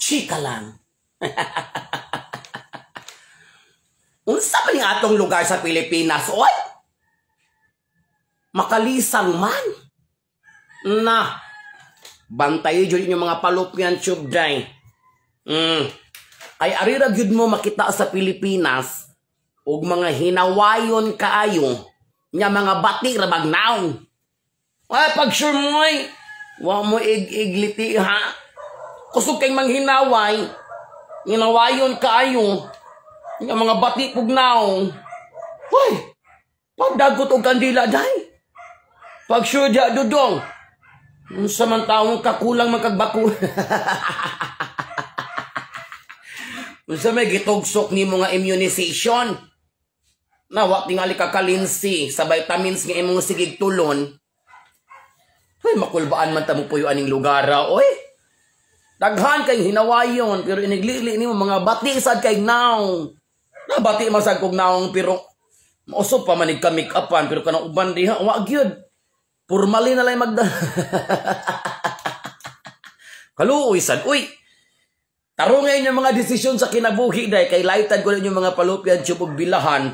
Chika lang. Unsa ba ning atong lugar sa Pilipinas, oy? Makalisang man. Na, bantayo jud inyong mga palupyan tube day. Ay arira gyud mo makita sa Pilipinas og mga hinawayon kaayo nga mga bati ra bagnaw. Ay pag sure mo ay wa mo igliti ha. Kusog kay manghinaway. Hinawayon kaayo nga mga bati pugnaw. Hoy, pagdagot og kandila day. Pag sure ja dudong. Samantawang kakulang magkagbako. Unsa may gitugsok nimo nga immunization? Nawa tingali ka kalinsi sa vitamins nga imong sigig tulon. Ay makulbaan man ta mo puyo aning lugar oy. Daghan kay hinawayon pero iniglili nimo mga bati sad kay now. Nabati masag kog naong pero mausop pa manig ka make upan pero kanang uban diha wa gyud. Purmali na lang magda. Kaluoy sad uy. Tarungay niyo mga desisyon sa kinabuhi day kay laitan ko ninyo mga palupyan tubog bilahan.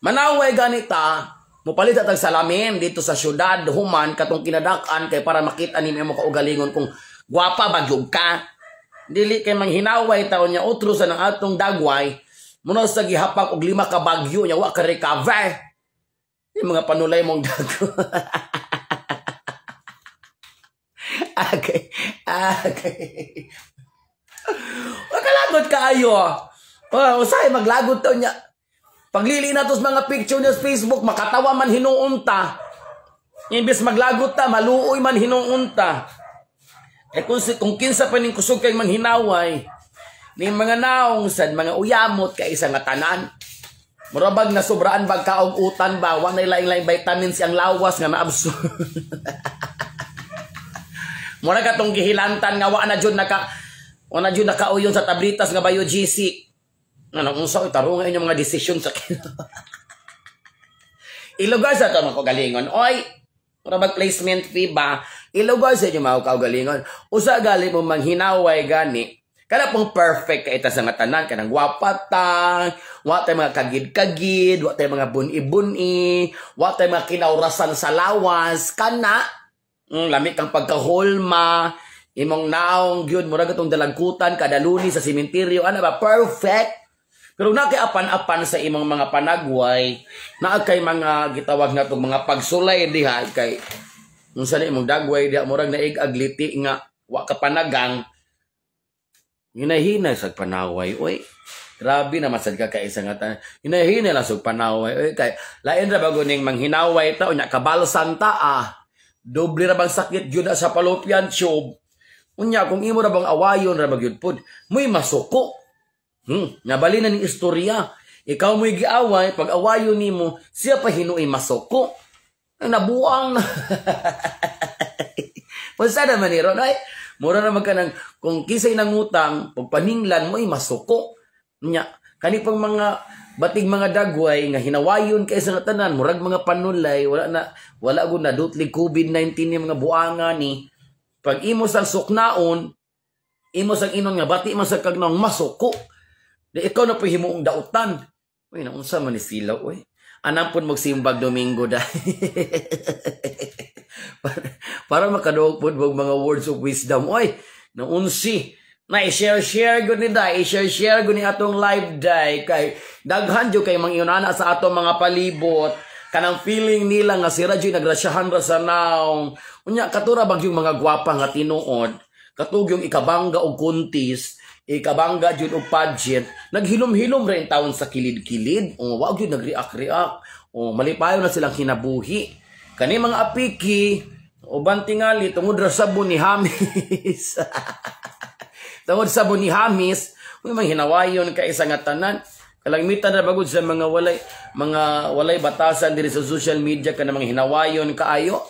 Manaway ganita, mupalit atag salamin dito sa syudad human katong kinadak-an kay para makita ninyo mo kaugalingon kung gwapa ba gyud ka. Dili kay manghinaway taon nya utro sa nang atong dagway. Muna sa gihapak og 5 ka bagyo nya wa ka recover. Yung mga panulay mong dago. Okay. Magkalagot kaayo. Usay maglagot to niya. Paglili na to sa mga picture niya sa Facebook, makatawa man hinuunta. Imbes maglagot ta, maluoy man hinuunta. Kung kinsa pa ning kusog kay manghinaway, ni mga naong sad mga uyamot kay isa nga tanan. Murabag na sobraan bag kaog utan ba, wa na lain-lain vitamins ang lawas nga maabsorb. Mura ka tong gihilantan nga wa na jud nakauyon sa tablitas nga Bayo GC. Ano unsa tarungan inyo mga desisyon sa ilugar sa to mga kaugalingon. Oy, mura bag placement fee ba? Ilugar sa inyo mga kaugalingon. Usa gali mo manghinaway gani. Kana pong perfect kay ita sa nga tanan kanang gwapatan, wa tay mga kagid-kagid, wa tay mga buni-buni, wa tay mga kinaurasan sa lawas kana. Lami kang pagkaholma, imong naong gyud mura gatong dalagkutan kada Lunes sa sementeryo ana ba perfect. Pero nakiapan-apan sa imong mga panagway, naa kay mga gitawag na tong mga pagsulay diha kay unsa na imong dagway diha murag naig agliti nga wa ka panagang. Hinahina sa panaway oy. Grabe na masad ka kay isa nga ta. Hinahina lang sa panaway oy kay lain ra bago ning manghinaway ta unya kabalsan ta Doble ra bang sakit gyud sa fallopian tube. Unya kung imo ra bang awayon ra magyud pod, mo'y masuko. Nabali na ning istorya. Ikaw mo'y giaway pag awayon nimo, siya pa hinuoy masuko. Ay nabuang. Unsa naman ni ron ay mura na magkanang kung kisay nangutang pag paninglan mo'y masuko. Unya kani pang mga batig mga dagway nga hinawayon kay sa tanan murag mga panulay wala gud na dutli COVID-19 ni mga buangan ni pag imo sang suknaon imo sang inon nga bati man sa kagnaong masuko di ikaw na himuong dautan oy naunsa man ni sila oy anam pud magsimbag Domingo da para makaduog pud mga words of wisdom oy naunsi na i-share gud ni day, i-share gud ni atong live day kay daghan jud kay mangyunana sa atong mga palibot kanang feeling nila nga si Radyo nagrasyahan ra sa naong unya katura bag yung mga gwapa nga tinuod katug yung ikabangga og kuntis ikabangga jud og pageant naghilom-hilom ra in taon sa kilid-kilid wa gyud nagreact malipayon na silang kinabuhi kani mga apiki uban tingali tungod ra sabon ni Hamis. Tungod sa ni Hamis, may mga hinawayon ka isa nga tanan. Kalangmitan na bagod sa mga walay batasan diri sa social media ka na mga hinawayon kaayo.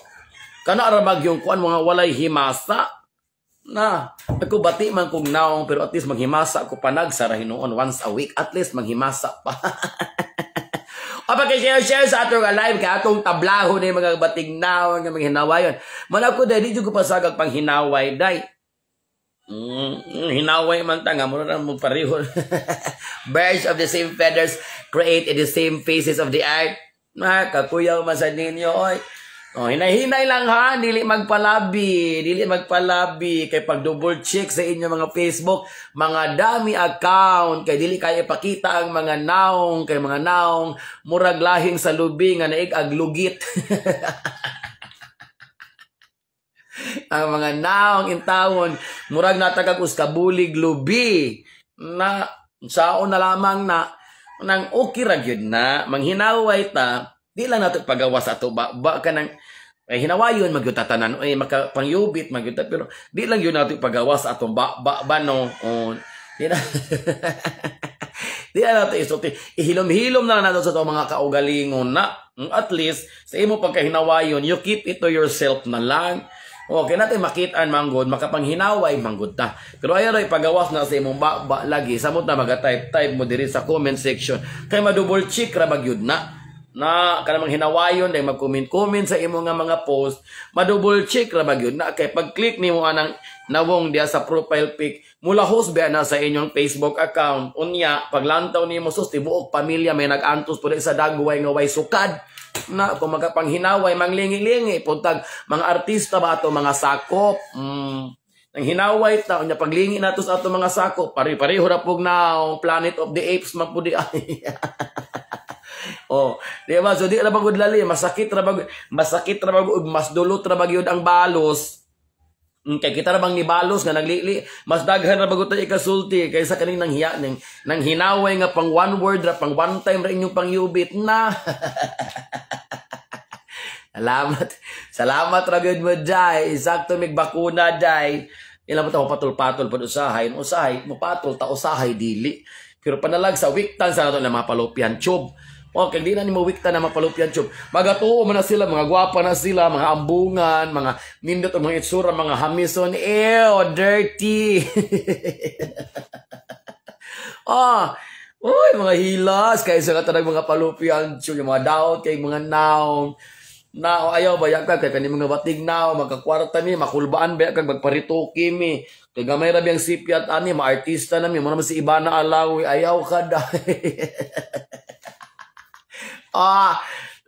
Kana ra yung kuan mga walay himasa. Na, ako bati man kong naong pero at least maghimasa ako panag sa hinuon once a week. At least maghimasa pa. O pag-share sa atong live ka atong tablaho na mga bating naong nga mga hinawayon. Manako dahil di ko pasagag pang hinaway day. Hinaway man tanga mo na mo pareho. Birds of the same feathers create in the same faces of the earth. Kakuyaw man sa ninyo, oy. Oh, hinay-hinay lang ha, dili magpalabi, kay pag double check sa inyo mga Facebook, mga dami account, kay dili kay ipakita ang mga naong, kay mga naong murag lahing sa lubi nga naig aglugit. Ang mga naong intawon murag natagag uskabulig lubi na saon na lamang na nang okay ra gyud na manghinaway ta. Di lang nato pagawas ato ba ka nang hinawayon magyud tatanan makapangyubit magyud pero di lang yun nato pagawas ato ba no di na di na nato isulti ihilom-hilom na nato sa to mga kaugalingon na at least sa imo pagkahinawayon you keep it to yourself na lang. Okay natin makitaan manggod makapanghinaway manggod ta pero ayo ray pagawas na sa imong ba lagi samot na type mo diri sa comment section kay ma-double check ra bagyud na kanang hinawayon day mag-comment sa imo nga mga post ma-double check ra bagyud na kay pag-click nimo anang nawong diya sa profile pic mula host ba na sa inyong Facebook account unya paglantaw nimo sus tibuok pamilya may nag-antos pud sa dagway nga way sukad na kung magapanghinaway manglingi-lingi puntag mga artista ba ato mga sakop ang hinaway ta unya paglingi nato sa ato mga sakop pare-pareho ra pug na Planet of the Apes man pud ay. Oh, di ba? So di ra bagud lali, masakit ra bagud ug mas dulot ra bagyud ang balos. Kay kita ra bang ni balos nga naglili, mas daghan ra bagud ta ikasulti kaysa kaning nang hinaway nga pang one word ra pang one time ra inyong pangyubit na. Salamat ra gyud mo jay, sakto mig bakuna jay. Ilang ta patol-patol pud usahay mo patol ta usahay dili. Pero panalag sa wiktan sa nato na mga palopyan tube. Okay, di na ni mawikta na mapalupyan tube. Magatuo man na sila, mga gwapa na sila, mga ambungan, mga nindot o mga itsura, mga hamison. Ew, dirty. Uy, mga hilas. Kaya sa katanag mga palupyan tube, yung mga daot, kay mga naong. Ayaw ba ka, kaya kanin mga batig naong, magkakwarta ni, makulbaan ba kag magparituki mi. Kaya gamay rabi ang sipyat, ma-artista na mi, mo naman si Ibana Alawi, ayaw ka dahil.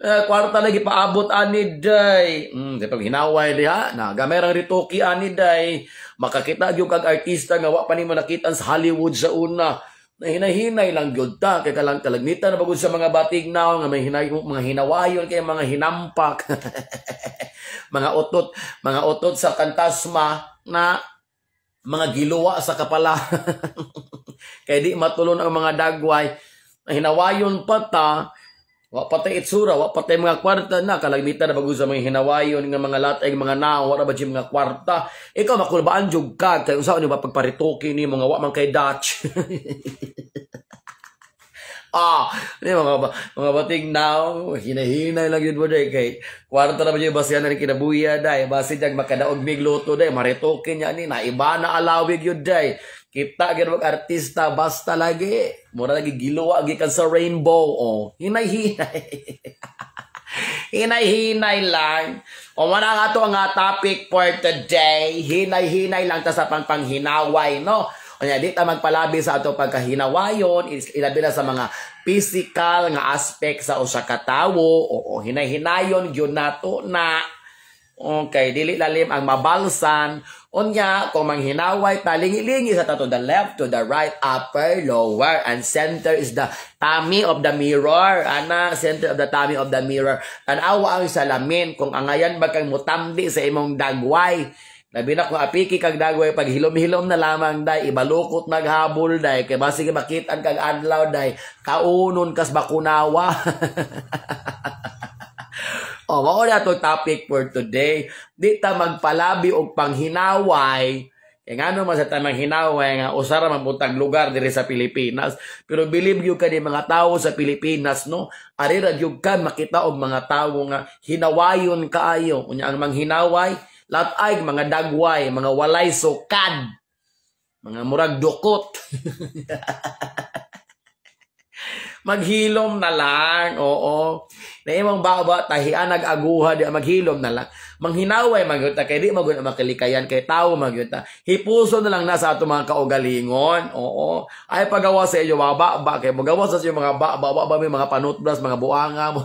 Kwarta lagi paabot ani day. Pag hinaway di ha, na gamerang ritoki ani day. Makakita gyud kag artista nga wa pa nimo nakitan sa Hollywood sa una. Na hinahinay lang gyud ta kay kalang kalagnitan na bagud sa mga batig naw nga may mga hinawayon kay mga hinampak. mga otot sa kantasma na mga giluwa sa kapala. Kay di matulon ang mga dagway. Hinawayon pa ta. Wa patay itsura, wa patay mga kwarta na kalagmitan na bago sa mga hinawayon nga mga latay mga nao, wala ba di mga kwarta. Ikaw makulbaan jud ka kay usaw ni ba pagparitoki ni mga wa man kay Dutch. Ni mga bating nao, hinahinay lang yun mo day kay kwarta na ba di basihan na kinabuya day, basi jag makadaog migluto day, maritoki niya ni na iba na alawig yun day. Kita gid artista basta lagi. Mura lagi giluwa gikan sa rainbow. Hinay-hinay. Hinay-hinay lang. Wala nga to ang topic for today. Hinay-hinay lang ta sa panghinaway, no? Kanya di ta magpalabi sa ato pagkahinawayon, ilabi na sa mga physical nga aspect sa usa ka tawo. Hinay-hinayon gyud nato na okay, dili lalim ang mabalsan. Unya, kung manghinaway, talingi-lingi sa to the left, to the right, upper, lower, and center is the tummy of the mirror. Center of the tummy of the mirror. Tanawa ang salamin kung angayan ba kang mutamdi sa imong dagway. Labi na kung apiki kag dagway, pag hilom-hilom na lamang, day, ibalukot naghabol, day, kaya basig makitaan kag adlaw, day, kaunon kas bakunawa. Mao na to topic for today. Di ta magpalabi og panghinaway. Ngano man sa tamang hinaway nga usara man puntang lugar diri sa Pilipinas. Pero believe you ka di mga tawo sa Pilipinas, no? Ari ra gyud ka makita og mga tawo nga hinawayon kaayo. Unya ang manghinaway, latay mga dagway, mga walay sukad. Mga murag dukot. Maghilom na lang, oo. Na imong baba, tahian nag-aguha, di maghilom na lang. Manghinaway magyud ta kay di magud makalikayan kay tao magyud ta. Hipuso na lang na sa ato mga kaugalingon. Oo. Ay pagawa sa iyo mga ba kay magawa sa iyo mga ba may mga panutbras, mga buanga mo.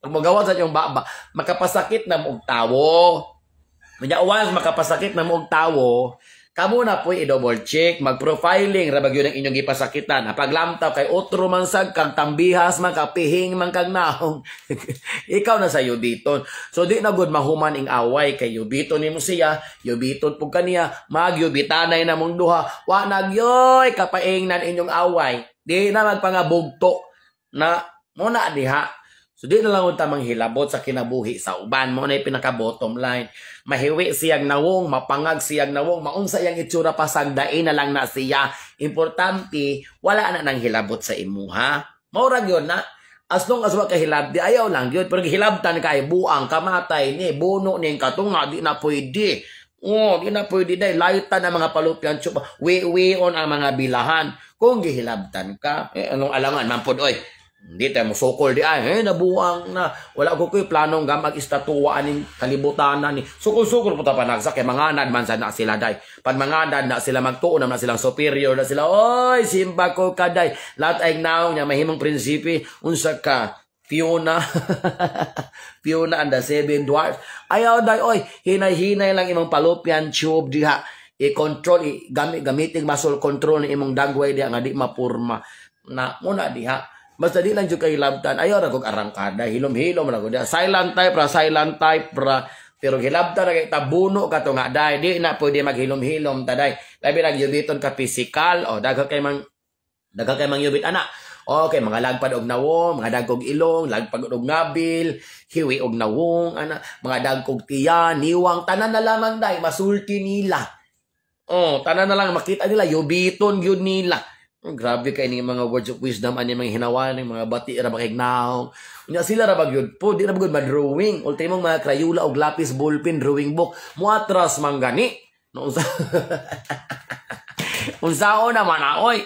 Pag magawa sa iyo ba makapasakit na mo og tawo. Manya once makapasakit na mo og tawo, kamo na po i-double check, mag-profiling, rabag yun ang inyong ipasakitan. Paglamtaw kay otro man sag, kag tambihas man, kapihing man kag naong. Ikaw na sa yubiton. So di na good mahuman ing away kay yubiton ni mo siya, yubiton po kaniya, magyubitanay na mong duha, wa nagyoy, kapaingnan inyong away. Di na magpangabugto na muna diha. So di na lang unta manghilabot sa kinabuhi sa uban mo na pinaka bottom line. Mahiwi siyang nawong, mapangag siyang nawong, maunsa yang itsura pa sagdain na lang na siya. Importante, wala na nang hilabot sa imuha. Maurag yun na. As long as wala ka hilabdi, ayaw lang yun. Pero hilabtan kay buang, kamatay ni, buno ni katunga, di na pwede. Oh, di na pwede dahil layutan ang mga palupyan, we-on ang mga bilahan. Kung gihilabtan ka, anong alangan, mampod, oy. Hindi tayo musukol di ay, nabuang na. Wala ko ko'y planong gamag istatuwaan ng kalibutan na ni. Sukul-sukul po ta panagsa kay manganad man sa na sila day. Pag manganad na sila magtuon na silang superior na sila. Oy, simba ko kaday. Lahat ay naong niya mahimong prinsipi. Unsa ka? Fiona. Fiona and the Seven Dwarfs. Ayaw day, oy, hinay-hinay lang imong palupyan tube diha. I-control, gamiting muscle control ni imong dagway diha nga di mapurma. Na muna diha. Basta di lang dyan kayo labtan. Ayaw na kong arangkada. Hilom-hilom na ko. Silent type ra. Pero hilabtan na kayo. Tabuno ka to nga. Dahil di na pwede maghilom-hilom. Taday. Labi lang yubiton ka physical. O, daga kay mang yubit anak. Okay, mga lagpad og nawong, mga dagkog ilong, lagpad og ngabil, hiwi og nawong, ana, mga dagkog tiyan, niwang, tanan na lamang day, masulti nila. Oh, tanan na lang makita nila, yubiton yun nila. Grabe kay ni mga words of wisdom ani mga hinawan ng mga bati ra makignaw. Unya sila ra bagyud po di ra bagyud ma-drawing. Ultimong mga Crayola og lapis ballpen drawing book muatras manggani. No unsa unsaon naman oy.